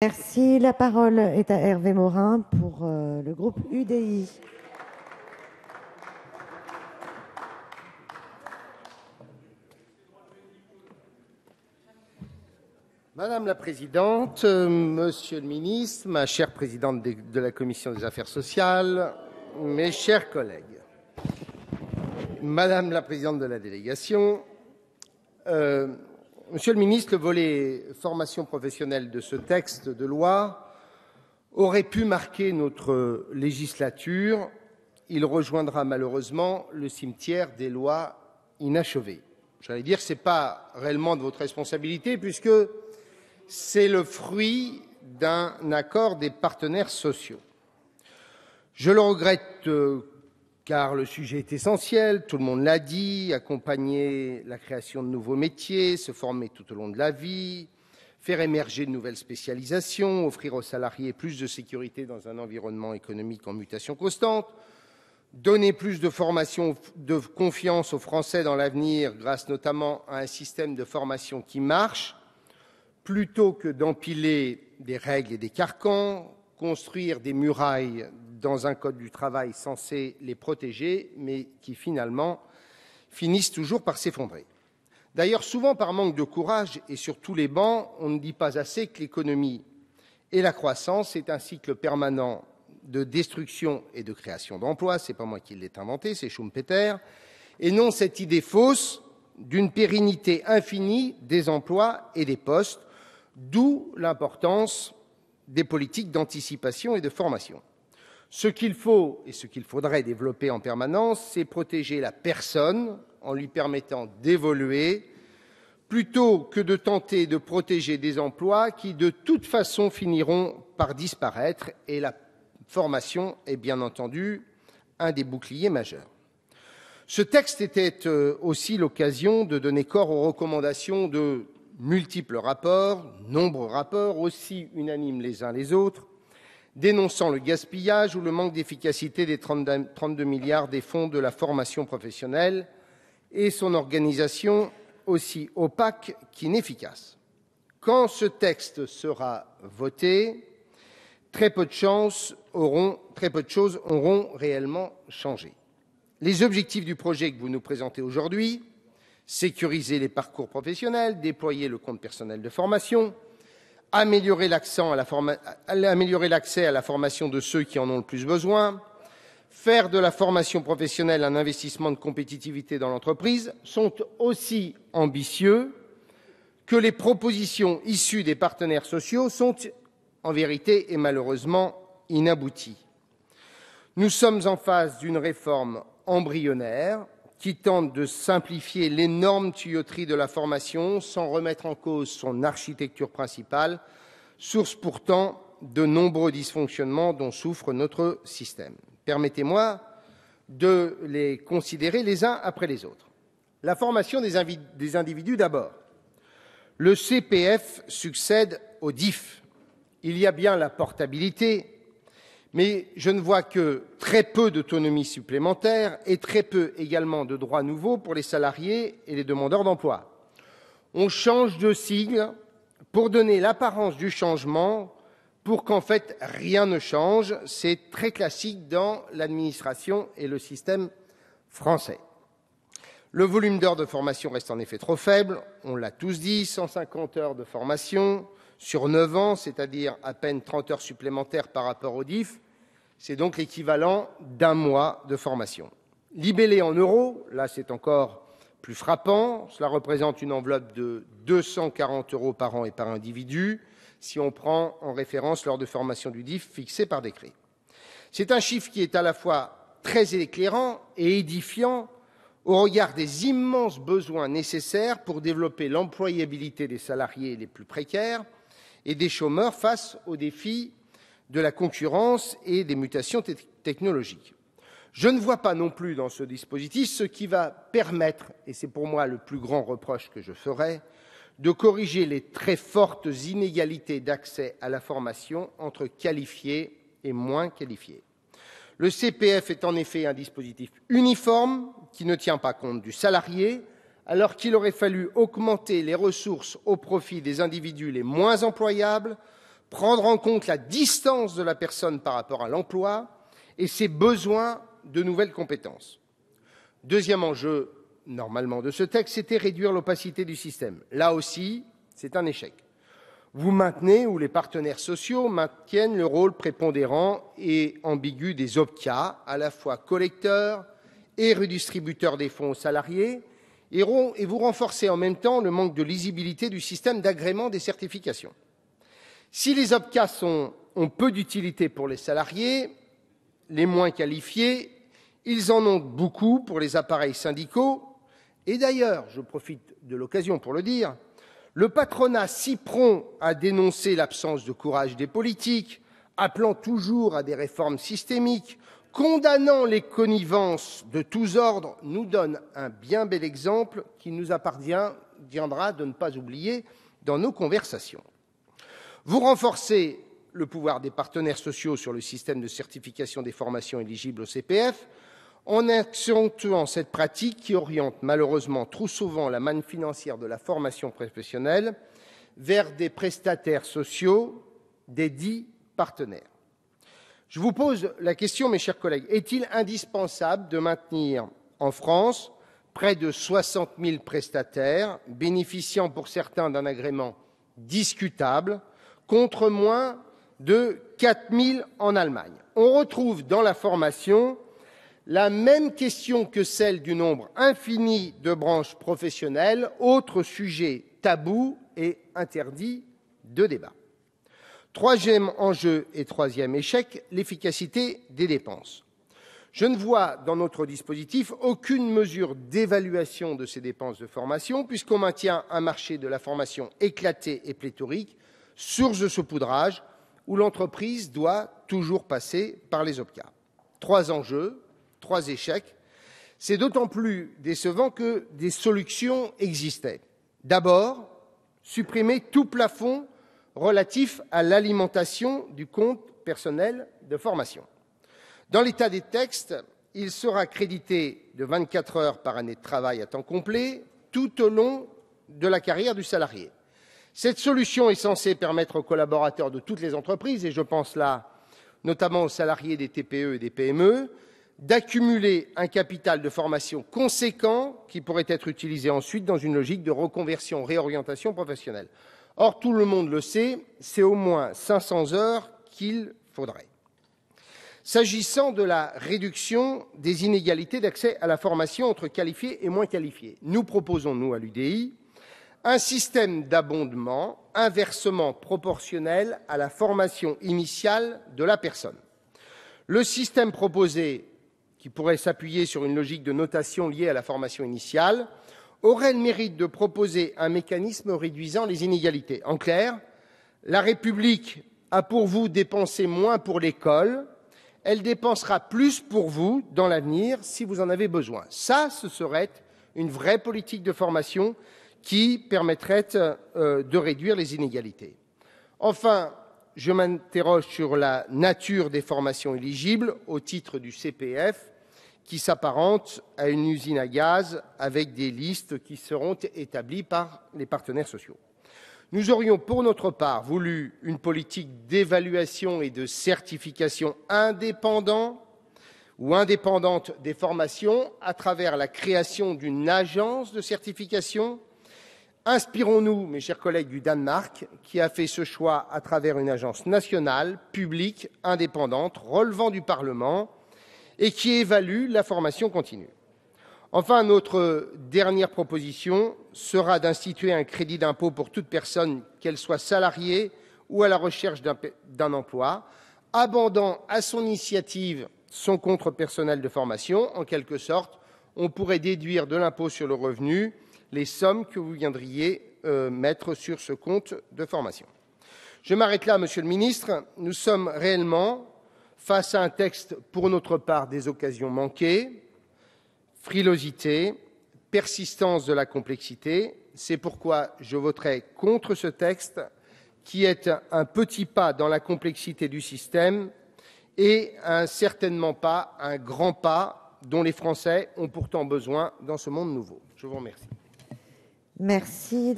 Merci. La parole est à Hervé Morin pour le groupe UDI. Madame la Présidente, Monsieur le Ministre, ma chère Présidente de la Commission des Affaires sociales, mes chers collègues, Madame la Présidente de la délégation, Monsieur le Ministre, le volet formation professionnelle de ce texte de loi aurait pu marquer notre législature. Il rejoindra malheureusement le cimetière des lois inachevées. J'allais dire que ce n'est pas réellement de votre responsabilité puisque c'est le fruit d'un accord des partenaires sociaux. Je le regrette car le sujet est essentiel, tout le monde l'a dit, accompagner la création de nouveaux métiers, se former tout au long de la vie, faire émerger de nouvelles spécialisations, offrir aux salariés plus de sécurité dans un environnement économique en mutation constante, donner plus de formation, de confiance aux Français dans l'avenir grâce notamment à un système de formation qui marche, plutôt que d'empiler des règles et des carcans, construire des murailles dans un code du travail censé les protéger, mais qui finalement finissent toujours par s'effondrer. D'ailleurs, souvent par manque de courage, et sur tous les bancs, on ne dit pas assez que l'économie et la croissance, c'est un cycle permanent de destruction et de création d'emplois. Ce n'est pas moi qui l'ai inventé, c'est Schumpeter, et non cette idée fausse d'une pérennité infinie des emplois et des postes, d'où l'importance des politiques d'anticipation et de formation. Ce qu'il faut et ce qu'il faudrait développer en permanence, c'est protéger la personne en lui permettant d'évoluer, plutôt que de tenter de protéger des emplois qui, de toute façon, finiront par disparaître. Et la formation est bien entendu un des boucliers majeurs. Ce texte était aussi l'occasion de donner corps aux recommandations de multiples rapports, nombreux rapports, aussi unanimes les uns les autres, dénonçant le gaspillage ou le manque d'efficacité des 32 milliards des fonds de la formation professionnelle et son organisation aussi opaque qu'inefficace. Quand ce texte sera voté, très peu de choses auront réellement changé. Les objectifs du projet que vous nous présentez aujourd'hui, sécuriser les parcours professionnels, déployer le compte personnel de formation, améliorer l'accès à la formation de ceux qui en ont le plus besoin, faire de la formation professionnelle un investissement de compétitivité dans l'entreprise, sont aussi ambitieux que les propositions issues des partenaires sociaux sont en vérité et malheureusement inabouties. Nous sommes en face d'une réforme embryonnaire qui tente de simplifier l'énorme tuyauterie de la formation sans remettre en cause son architecture principale, source pourtant de nombreux dysfonctionnements dont souffre notre système. Permettez-moi de les considérer les uns après les autres. La formation des individus d'abord. Le CPF succède au DIF. Il y a bien la portabilité, mais je ne vois que très peu d'autonomie supplémentaire et très peu également de droits nouveaux pour les salariés et les demandeurs d'emploi. On change de sigle pour donner l'apparence du changement, pour qu'en fait rien ne change. C'est très classique dans l'administration et le système français. Le volume d'heures de formation reste en effet trop faible, on l'a tous dit, 150 heures de formation sur 9 ans, c'est-à-dire à peine 30 heures supplémentaires par rapport au DIF, c'est donc l'équivalent d'un mois de formation. Libellé en euros, là c'est encore plus frappant, cela représente une enveloppe de 240 € par an et par individu, si on prend en référence l'heure de formation du DIF fixée par décret. C'est un chiffre qui est à la fois très éclairant et édifiant au regard des immenses besoins nécessaires pour développer l'employabilité des salariés les plus précaires et des chômeurs face aux défis de la concurrence et des mutations technologiques. Je ne vois pas non plus dans ce dispositif ce qui va permettre, et c'est pour moi le plus grand reproche que je ferai, de corriger les très fortes inégalités d'accès à la formation entre qualifiés et moins qualifiés. Le CPF est en effet un dispositif uniforme qui ne tient pas compte du salarié, alors qu'il aurait fallu augmenter les ressources au profit des individus les moins employables prendre en compte la distance de la personne par rapport à l'emploi et ses besoins de nouvelles compétences. Deuxième enjeu, normalement, de ce texte, c'était réduire l'opacité du système. Là aussi, c'est un échec. Vous maintenez, ou les partenaires sociaux maintiennent, le rôle prépondérant et ambigu des OPCA, à la fois collecteurs et redistributeurs des fonds aux salariés, et vous renforcez en même temps le manque de lisibilité du système d'agrément des certifications. Si les OPCA ont peu d'utilité pour les salariés, les moins qualifiés, ils en ont beaucoup pour les appareils syndicaux. Et d'ailleurs, je profite de l'occasion pour le dire, le patronat si prompt à dénoncer l'absence de courage des politiques, appelant toujours à des réformes systémiques, condamnant les connivences de tous ordres, nous donne un bien bel exemple qu'il nous appartiendra de ne pas oublier dans nos conversations. Vous renforcez le pouvoir des partenaires sociaux sur le système de certification des formations éligibles au CPF, en accentuant cette pratique qui oriente malheureusement trop souvent la manne financière de la formation professionnelle vers des prestataires sociaux, des dits partenaires. Je vous pose la question, mes chers collègues, est-il indispensable de maintenir en France près de 60 000 prestataires, bénéficiant pour certains d'un agrément discutable, contre moins de 4 000 en Allemagne? On retrouve dans la formation la même question que celle du nombre infini de branches professionnelles, autre sujet tabou et interdit de débat. Troisième enjeu et troisième échec, l'efficacité des dépenses. Je ne vois dans notre dispositif aucune mesure d'évaluation de ces dépenses de formation, puisqu'on maintient un marché de la formation éclaté et pléthorique, source de saupoudrage, où l'entreprise doit toujours passer par les OPCA. Trois enjeux, trois échecs. C'est d'autant plus décevant que des solutions existaient. D'abord, supprimer tout plafond relatif à l'alimentation du compte personnel de formation. Dans l'état des textes, il sera crédité de 24 heures par année de travail à temps complet tout au long de la carrière du salarié. Cette solution est censée permettre aux collaborateurs de toutes les entreprises, et je pense là notamment aux salariés des TPE et des PME, d'accumuler un capital de formation conséquent qui pourrait être utilisé ensuite dans une logique de reconversion, réorientation professionnelle. Or, tout le monde le sait, c'est au moins 500 heures qu'il faudrait. S'agissant de la réduction des inégalités d'accès à la formation entre qualifiés et moins qualifiés, nous proposons, nous, à l'UDI, un système d'abondement inversement proportionnel à la formation initiale de la personne. Le système proposé, qui pourrait s'appuyer sur une logique de notation liée à la formation initiale, aurait le mérite de proposer un mécanisme réduisant les inégalités. En clair, la République a pour vous dépensé moins pour l'école, elle dépensera plus pour vous dans l'avenir si vous en avez besoin. Ça, ce serait une vraie politique de formation qui permettrait de réduire les inégalités. Enfin, je m'interroge sur la nature des formations éligibles au titre du CPF, qui s'apparente à une usine à gaz avec des listes qui seront établies par les partenaires sociaux. Nous aurions, pour notre part, voulu une politique d'évaluation et de certification indépendante des formations à travers la création d'une agence de certification. Inspirons-nous, mes chers collègues, du Danemark, qui a fait ce choix à travers une agence nationale, publique, indépendante, relevant du Parlement, et qui évalue la formation continue. Enfin, notre dernière proposition sera d'instituer un crédit d'impôt pour toute personne, qu'elle soit salariée ou à la recherche d'un emploi, abondant à son initiative son compte personnel de formation. En quelque sorte, on pourrait déduire de l'impôt sur le revenu les sommes que vous viendriez mettre sur ce compte de formation. Je m'arrête là, Monsieur le Ministre. Nous sommes réellement face à un texte, pour notre part, des occasions manquées, frilosité, persistance de la complexité. C'est pourquoi je voterai contre ce texte, qui est un petit pas dans la complexité du système et certainement pas un grand pas dont les Français ont pourtant besoin dans ce monde nouveau. Je vous remercie. Merci.